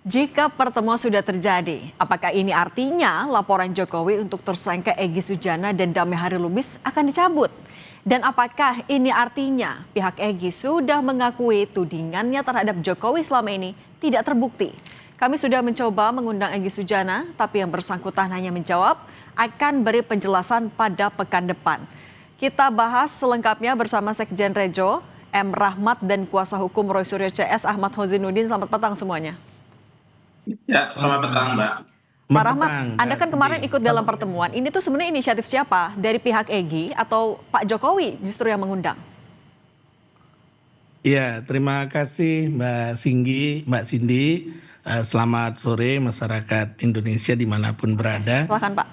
Jika pertemuan sudah terjadi, apakah ini artinya laporan Jokowi untuk tersangka Egy Sujana dan Damai Hari Lubis akan dicabut? Dan apakah ini artinya pihak Egy sudah mengakui tudingannya terhadap Jokowi selama ini tidak terbukti? Kami sudah mencoba mengundang Egy Sujana, tapi yang bersangkutan hanya menjawab akan beri penjelasan pada pekan depan. Kita bahas selengkapnya bersama Sekjen Rejo, M. Rahmat, dan kuasa hukum Roy Suryo CS Ahmad Hozinuddin. Selamat petang semuanya. Ya, selamat petang, Mbak. Pak Rahmat, Anda kan kemarin ikut dalam pertemuan. Ini tuh sebenarnya inisiatif siapa? Dari pihak Egy atau Pak Jokowi justru yang mengundang? Ya, terima kasih Mbak Cindy. Selamat sore masyarakat Indonesia dimanapun berada. Silakan Pak.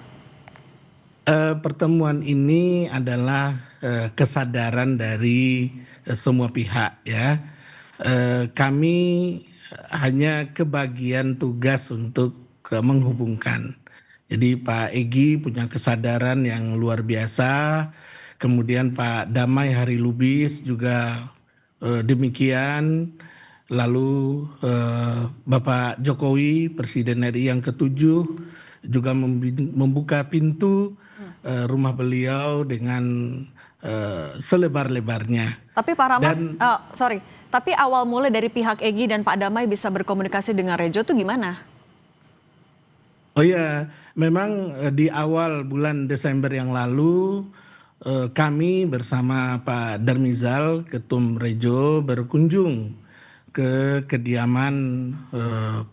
Pertemuan ini adalah kesadaran dari semua pihak ya. Kami hanya kebagian tugas untuk menghubungkan. Jadi Pak Egy punya kesadaran yang luar biasa. Kemudian Pak Damai Hari Lubis juga demikian. Lalu Bapak Jokowi, Presiden RI yang ke-7 juga membuka pintu rumah beliau dengan selebar-lebarnya. Tapi Pak Rahmat, tapi awal mulai dari pihak Egy dan Pak Damai bisa berkomunikasi dengan Rejo tuh gimana? Oh ya, memang di awal bulan Desember yang lalu kami bersama Pak Darmizal, Ketum Rejo, berkunjung ke kediaman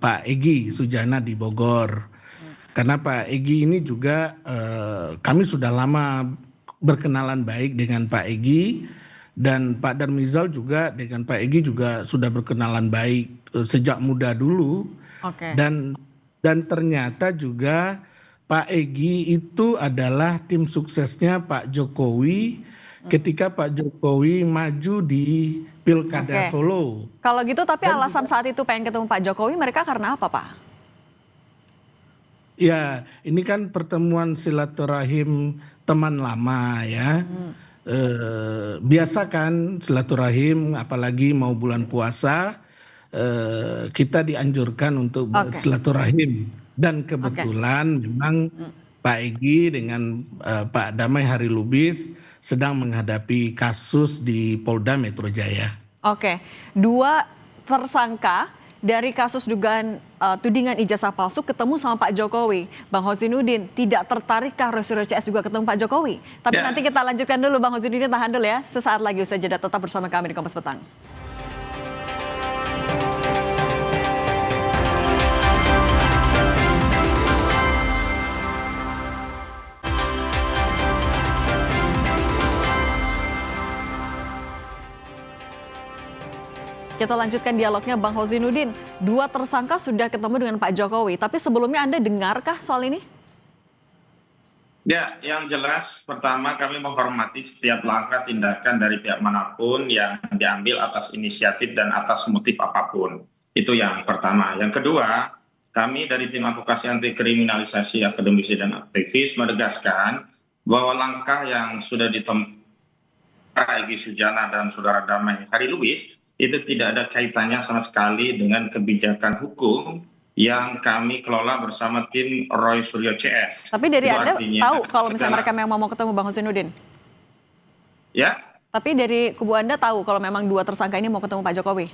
Pak Egy Sujana di Bogor. Karena Pak Egy ini juga kami sudah lama berkenalan baik dengan Pak Egy, dan Pak Darmizal juga dengan Pak Egy juga sudah berkenalan baik sejak muda dulu. Oke. Dan ternyata juga Pak Egy itu adalah tim suksesnya Pak Jokowi ketika Pak Jokowi maju di Pilkada Solo. Kalau gitu, tapi alasan saat itu pengen ketemu Pak Jokowi mereka karena apa, Pak? Ya, ini kan pertemuan silaturahim teman lama ya. Biasa kan silaturahim, apalagi mau bulan puasa, kita dianjurkan untuk silaturahim. Dan kebetulan memang Pak Egy dengan Pak Damai Hari Lubis sedang menghadapi kasus di Polda Metro Jaya. Oke, dua tersangka dari kasus dugaan tudingan ijazah palsu ketemu sama Pak Jokowi. Bang Hozinuddin, tidak tertarikkah Roy Suryo CS juga ketemu Pak Jokowi? Tapi nanti kita lanjutkan dulu, Bang Hozinuddin, tahan dulu ya. Sesaat lagi usai jeda, tetap bersama kami di Kompas Petang. Kita lanjutkan dialognya, Bang Hozinuddin. Dua tersangka sudah ketemu dengan Pak Jokowi, tapi sebelumnya Anda dengarkah soal ini? Ya, yang jelas pertama kami menghormati setiap langkah tindakan dari pihak manapun yang diambil atas inisiatif dan atas motif apapun. Itu yang pertama. Yang kedua, kami dari tim advokasi anti kriminalisasi akademisi dan aktivis menegaskan bahwa langkah yang sudah ditempuh Egy Sujana dan Saudara Damai Hari Lubis itu tidak ada kaitannya sama sekali dengan kebijakan hukum yang kami kelola bersama tim Roy Suryo CS. Tapi dari Anda tahu kalau misalnya mereka memang mau ketemu Bang Hozinuddin? Ya. Tapi dari kubu Anda tahu kalau memang dua tersangka ini mau ketemu Pak Jokowi?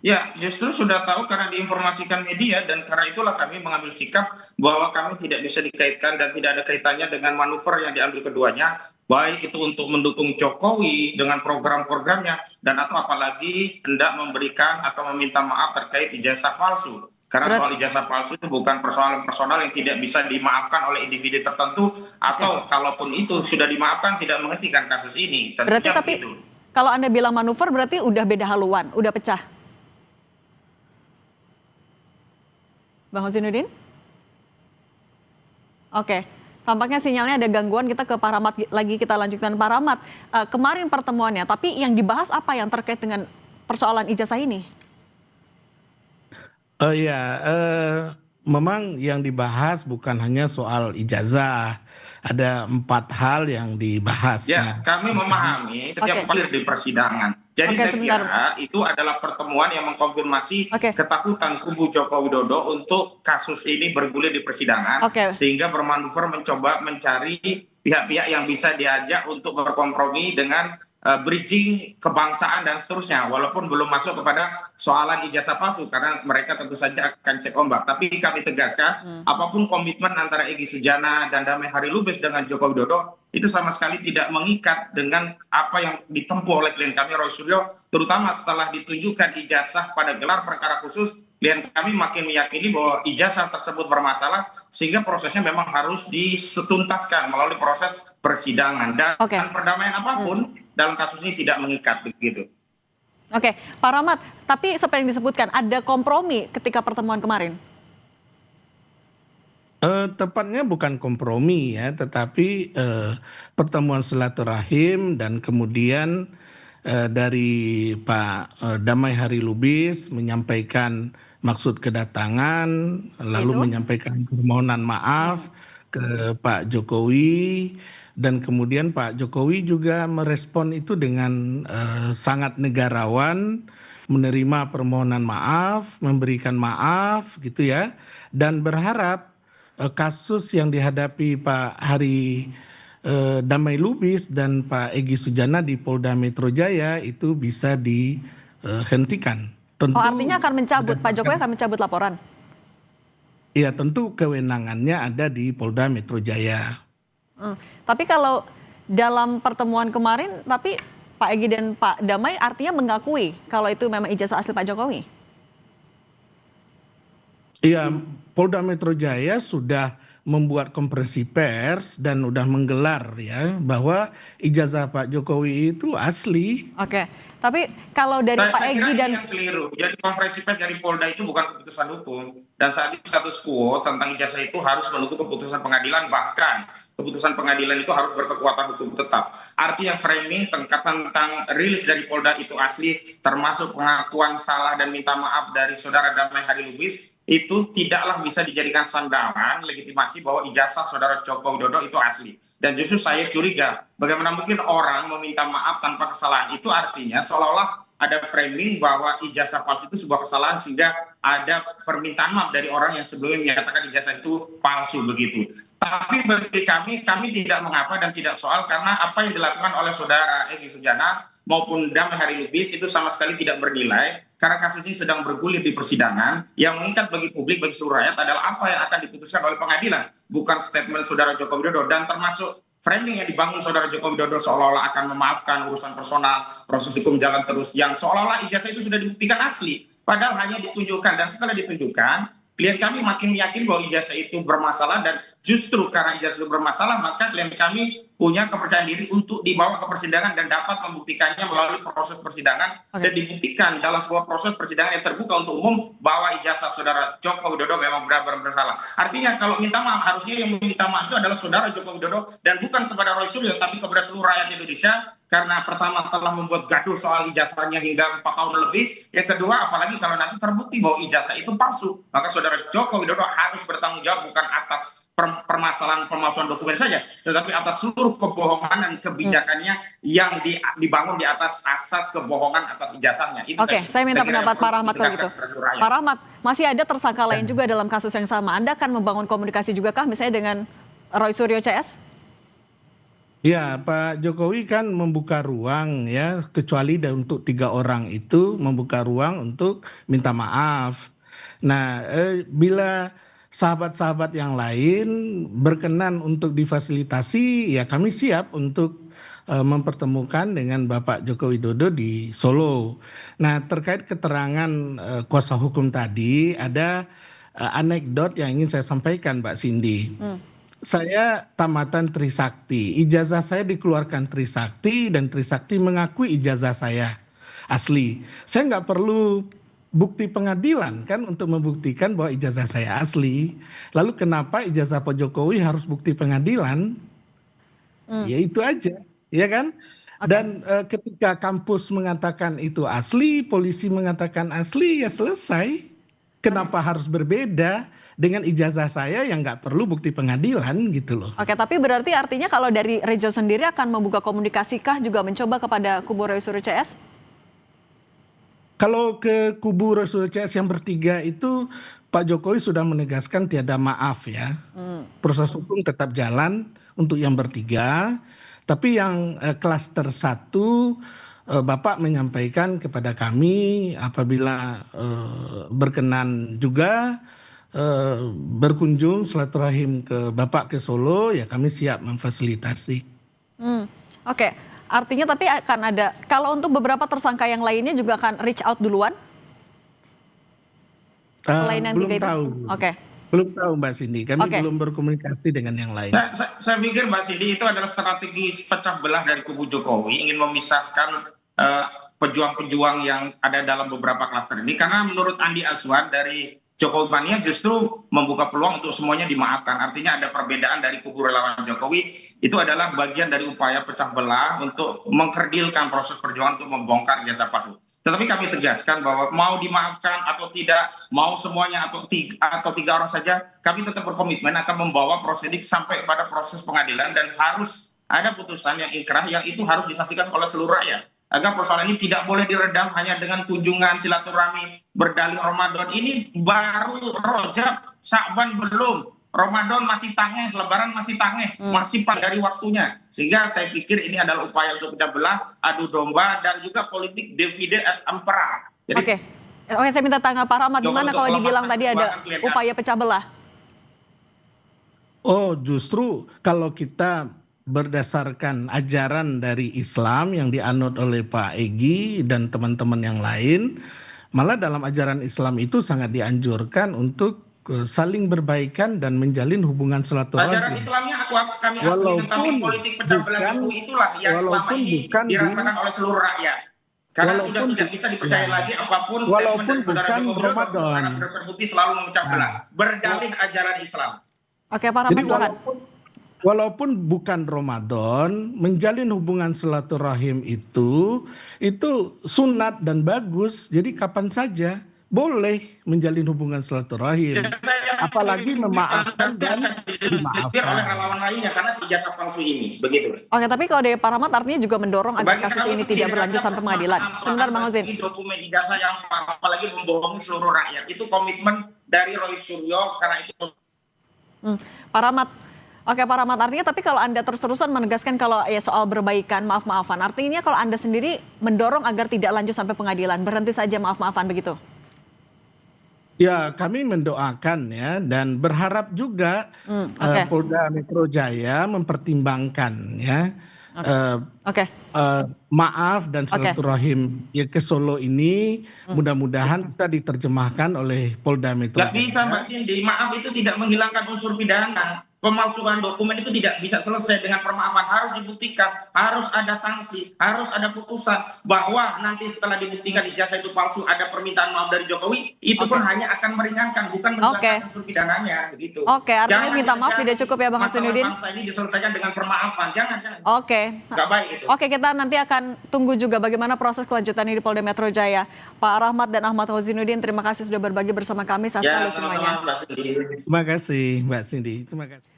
Ya, justru sudah tahu karena diinformasikan media, dan karena itulah kami mengambil sikap bahwa kami tidak bisa dikaitkan dan tidak ada kaitannya dengan manuver yang diambil keduanya, baik itu untuk mendukung Jokowi dengan program-programnya, dan atau apalagi hendak memberikan atau meminta maaf terkait ijazah palsu. Karena soal ijazah palsu itu bukan persoalan personal yang tidak bisa dimaafkan oleh individu tertentu, atau kalaupun itu sudah dimaafkan tidak menghentikan kasus ini. Berarti tapi kalau Anda bilang manuver berarti udah beda haluan, udah pecah. Bang Hozinuddin? Oke, tampaknya sinyalnya ada gangguan, kita ke Pak Rahmat lagi, kita lanjutkan Pak Rahmat. Kemarin pertemuannya, tapi yang dibahas apa yang terkait dengan persoalan ijazah ini? Oh ya, memang yang dibahas bukan hanya soal ijazah, ada 4 hal yang dibahas. Ya, kami memahami setiap kali di persidangan Jadi Oke, saya sebentar. kira itu adalah pertemuan yang mengkonfirmasi Oke, ketakutan kubu Joko Widodo untuk kasus ini bergulir di persidangan, oke, sehingga bermanuver mencoba mencari pihak-pihak yang bisa diajak untuk berkompromi dengan bridging kebangsaan dan seterusnya, walaupun belum masuk kepada soalan ijazah palsu karena mereka tentu saja akan cek ombak. Tapi kami tegaskan, apapun komitmen antara Egy Sujana dan Damai Hari Lubis dengan Joko Widodo itu sama sekali tidak mengikat dengan apa yang ditempuh oleh klien kami Roy Suryo, terutama setelah ditunjukkan ijazah pada gelar perkara khusus. Klien kami makin meyakini bahwa ijazah tersebut bermasalah, sehingga prosesnya memang harus disetuntaskan melalui proses persidangan, dan oke. perdamaian apapun dalam kasus ini tidak mengikat begitu. Oke, Pak Rahmat, tapi seperti yang disebutkan ada kompromi ketika pertemuan kemarin. Tepatnya bukan kompromi ya, tetapi pertemuan silaturahim, dan kemudian dari Pak Damai Hari Lubis menyampaikan maksud kedatangan, lalu Itu? menyampaikan permohonan maaf ke Pak Jokowi, dan kemudian Pak Jokowi juga merespon itu dengan sangat negarawan, menerima permohonan maaf, memberikan maaf gitu ya, dan berharap kasus yang dihadapi Pak Damai Lubis dan Pak Egy Sujana di Polda Metro Jaya itu bisa dihentikan. Oh, Tentu artinya akan mencabut, Pak Jokowi berdasarkan, akan mencabut laporan. ya tentu kewenangannya ada di Polda Metro Jaya. Tapi kalau dalam pertemuan kemarin, tapi Pak Egy dan Pak Damai artinya mengakui kalau itu memang ijazah asli Pak Jokowi. Iya, Polda Metro Jaya sudah membuat konferensi pers dan sudah menggelar ya bahwa ijazah Pak Jokowi itu asli. Oke, tapi kalau dari Pak Saya kira Egy ini dan yang keliru. Jadi konferensi pers dari Polda itu bukan keputusan hukum. Dan saat ini status quo tentang ijazah itu harus menunggu keputusan pengadilan, bahkan keputusan pengadilan itu harus berkekuatan hukum tetap. Artinya framing tentang rilis dari Polda itu asli, termasuk pengakuan salah dan minta maaf dari saudara Damai Hari Lubis, itu tidaklah bisa dijadikan sandaran legitimasi bahwa ijazah saudara Joko Widodo itu asli. Dan justru saya curiga, bagaimana mungkin orang meminta maaf tanpa kesalahan? Itu artinya seolah-olah ada framing bahwa ijazah palsu itu sebuah kesalahan, sehingga ada permintaan maaf dari orang yang sebelumnya menyatakan ijazah itu palsu begitu. Tapi bagi kami tidak mengapa dan tidak soal, karena apa yang dilakukan oleh saudara Egy Sujana maupun Damai Hari Lubis itu sama sekali tidak bernilai, karena kasus ini sedang bergulir di persidangan. Yang mengikat bagi publik, bagi seluruh rakyat adalah apa yang akan diputuskan oleh pengadilan, bukan statement saudara Joko Widodo. Dan termasuk framing yang dibangun saudara Joko Widodo seolah-olah akan memaafkan urusan personal, proses hukum jalan terus, yang seolah-olah ijazah itu sudah dibuktikan asli, padahal hanya ditunjukkan. Dan setelah ditunjukkan, klien kami makin yakin bahwa ijazah itu bermasalah, dan justru karena ijazah itu bermasalah, maka klien kami punya kepercayaan diri untuk dibawa ke persidangan dan dapat membuktikannya melalui proses persidangan. Dan dibuktikan dalam sebuah proses persidangan yang terbuka untuk umum bahwa ijazah saudara Joko Widodo memang benar-benar bersalah. Artinya kalau minta maaf, harusnya yang meminta maaf itu adalah saudara Joko Widodo, dan bukan kepada Roy Suryo, tapi kepada seluruh rakyat Indonesia, karena pertama telah membuat gaduh soal ijazahnya hingga 4 tahun lebih. Yang kedua, apalagi kalau nanti terbukti bahwa ijazah itu palsu, maka saudara Joko Widodo harus bertanggung jawab, bukan atas permasalahan pemalsuan dokumen saja, tetapi atas seluruh kebohongan dan kebijakannya yang dibangun di atas asas kebohongan atas ijazahnya. Itu Oke, saya minta kira pendapat yang Pak perlu Rahmat kalau gitu. ditegaskan kepada seluruh rakyat. Pak Rahmat, masih ada tersangka lain juga dalam kasus yang sama. Anda akan membangun komunikasi juga kah misalnya dengan Roy Suryo CS? Ya, Pak Jokowi kan membuka ruang ya, kecuali untuk 3 orang itu membuka ruang untuk minta maaf. Nah, bila sahabat-sahabat yang lain berkenan untuk difasilitasi, ya kami siap untuk mempertemukan dengan Bapak Joko Widodo di Solo. Nah, terkait keterangan kuasa hukum tadi, ada anekdot yang ingin saya sampaikan, Mbak Cindy. Saya tamatan Trisakti, ijazah saya dikeluarkan Trisakti, dan Trisakti mengakui ijazah saya asli. Saya nggak perlu bukti pengadilan kan untuk membuktikan bahwa ijazah saya asli. Lalu kenapa ijazah Pak Jokowi harus bukti pengadilan? Ya itu aja, ya kan? Dan ketika kampus mengatakan itu asli, polisi mengatakan asli, ya selesai. Kenapa harus berbeda dengan ijazah saya yang nggak perlu bukti pengadilan gitu loh. Oke, tapi berarti artinya kalau dari Rejo sendiri akan membuka komunikasi kah juga mencoba kepada kubu Roy Suryo CS? Kalau ke kubu Rasul CS yang bertiga itu Pak Jokowi sudah menegaskan tiada maaf ya. Proses hukum tetap jalan untuk yang bertiga, tapi yang klaster satu Bapak menyampaikan kepada kami apabila berkenan juga berkunjung silaturahim ke Bapak ke Solo, ya kami siap memfasilitasi. Oke, artinya tapi akan ada, kalau untuk beberapa tersangka yang lainnya juga akan reach out duluan? Selain yang Belum tiga itu? tahu. Oke. Belum tahu Mbak Cindy, kami Oke. belum berkomunikasi dengan yang lain. Saya pikir Mbak Cindy itu adalah strategi pecah belah dari kubu Jokowi, ingin memisahkan pejuang-pejuang yang ada dalam beberapa klaster ini, karena menurut Andi Azwan dari Jokowi Mania justru membuka peluang untuk semuanya dimaafkan. Artinya ada perbedaan dari kubu relawan Jokowi, itu adalah bagian dari upaya pecah belah untuk mengkerdilkan proses perjuangan untuk membongkar jasa palsu. Tetapi kami tegaskan bahwa mau dimaafkan atau tidak, mau semuanya atau tiga orang saja, kami tetap berkomitmen akan membawa prosedik sampai pada proses pengadilan, dan harus ada putusan yang inkrah yang itu harus disaksikan oleh seluruh rakyat. Agar persoalan ini tidak boleh diredam hanya dengan kunjungan silaturahmi berdalih Ramadan. Ini baru Rojab, Sya'ban belum. Ramadan masih tangeh, Lebaran masih tangeh, masih panjang dari waktunya. Sehingga saya pikir ini adalah upaya untuk pecah belah, adu domba, dan juga politik divide et impera. Jadi, Oke, saya minta tanggapan Pak Rahmat, gimana kalau dibilang tadi ada upaya pecah belah? Oh, justru kalau kita berdasarkan ajaran dari Islam yang dianut oleh Pak Egy dan teman-teman yang lain, malah dalam ajaran Islam itu sangat dianjurkan untuk saling berbaikan dan menjalin hubungan ajaran silaturahmi. Islamnya kami akui, tetapi politik pecah belah Jokowi itulah yang selama ini dirasakan oleh seluruh rakyat. Karena sudah tidak bisa dipercaya lagi apapun statement dari saudara Joko Widodo, karena sudah terbukti selalu memecah belah, berdalih ajaran Islam. Oke, Pak Rahmat, silakan. Walaupun bukan Ramadan, menjalin hubungan silaturahim itu sunat dan bagus. Jadi kapan saja boleh menjalin hubungan silaturahim. Apalagi memaafkan dan dimaafkan oleh relawan lainnya karena ijazah palsu ini, begitu. Oke, tapi kalau dari Pak Rahmat artinya juga mendorong agar kasus ini tidak berlanjut sampai pengadilan. Sebentar, Bang Ozin. Dokumen ijazah yang apalagi membohongi seluruh rakyat, itu komitmen dari Roy Suryo karena itu. Pak Rahmat, oke Pak Rahmat, artinya tapi kalau Anda terus-terusan menegaskan kalau ya soal berbaikan, maaf-maafan, artinya kalau Anda sendiri mendorong agar tidak lanjut sampai pengadilan, berhenti saja maaf-maafan begitu? Ya, kami mendoakan ya dan berharap juga Polda Metro Jaya mempertimbangkan ya maaf dan silaturahim ya ke Solo ini, mudah-mudahan bisa diterjemahkan oleh Polda Metro Jaya. Gak bisa Mbak Cindy, maaf itu tidak menghilangkan unsur pidana. Pemalsuan dokumen itu tidak bisa selesai dengan permaafan, harus dibuktikan, harus ada sanksi, harus ada putusan bahwa nanti setelah dibuktikan ijazah itu palsu, ada permintaan maaf dari Jokowi, itu pun hanya akan meringankan, bukan menghilangkan unsur pidananya, begitu. Oke, artinya minta maaf tidak cukup ya Bang Hasanuddin? Masalah bangsa ini diselesaikan dengan permaafan, jangan. Oke. Gak baik itu. Oke, kita nanti akan tunggu juga bagaimana proses kelanjutan ini di Polda Metro Jaya. Pak Rahmat dan Ahmad Hasanuddin, terima kasih sudah berbagi bersama kami. Sehat selalu semuanya. Mbak Cindy. Terima kasih Mbak Cindy. Terima kasih.